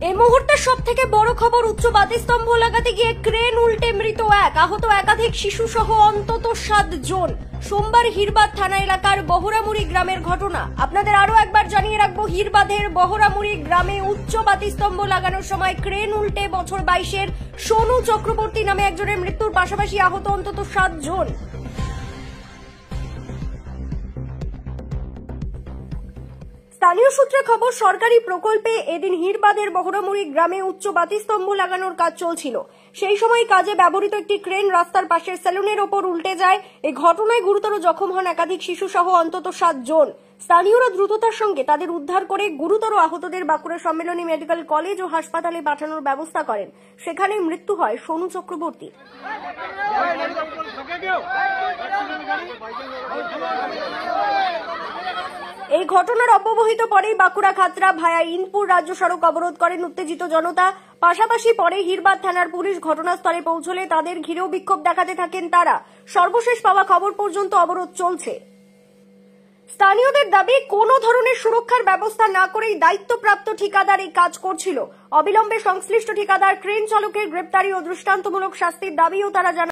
এই মুহূর্তে সব থেকে বড় খবর, উচ্চ বাতিস্তম্ভ লাগাতে গিয়ে ক্রেন উল্টে মৃত এক, আহত একাধিক শিশু সহ অন্তত 7 জন। সোমবার হিরবাদ থানা এলাকার বহরামুড়ি গ্রামের ঘটনা। আপনাদের আরো একবার জানিয়ে রাখবো, হিরবাদের বহরামুড়ি গ্রামে উচ্চ বাতিস্তম্ভ লাগানোর সময় ক্রেন উল্টে বছর 22-এর সোনু চক্রবর্তী নামে একজনের মৃত্যুর পাশাপাশি আহত অন্তত 7 জন। স্থানীয় সূত্রে খবর, সরকারি প্রকল্পে এদিন হিরবাদের বহরামুড়ি গ্রামে উচ্চ বাতিস্তম্ভ লাগানোর কাজ চলছিল। সেই সময় কাজে ব্যবহৃত একটি ক্রেন রাস্তার পাশের সেলুনের ওপর উল্টে যায়। এই ঘটনায় গুরুতর জখম হন একাধিক শিশু সহ অন্তত 7 জন। স্থানীয়রা দ্রুততার সঙ্গে তাদের উদ্ধার করে গুরুতর আহতদের বাঁকুড়া সম্মেলনী মেডিকেল কলেজ ও হাসপাতালে পাঠানোর ব্যবস্থা করেন। সেখানে মৃত্যু হয় সোনু চক্রবর্তী। এই ঘটনার অব্যবহিত পরেই বাঁকুড়া খাতড়া ভায়া ইনপুর রাজ্য সড়ক অবরোধ করেন উত্তেজিত জনতা। পাশাপাশি পরে হিরবাদ থানার পুলিশ ঘটনাস্থলে পৌঁছলে তাদের ঘিরেও বিক্ষোভ দেখাতে থাকেন তারা। সর্বশেষ পাওয়া খবর পর্যন্ত অবরোধ চলছে। স্থানীয়দের দাবি, কোনো ধরনের সুরক্ষার ব্যবস্থা না করেই দায়িত্বপ্রাপ্ত ঠিকাদার এই কাজ করছিল। অবিলম্বে সংশ্লিষ্ট ঠিকাদার ক্রেন চালকের গ্রেপ্তারি ও দৃষ্টান্তমূলক শাস্তির দাবিও তারা জানান।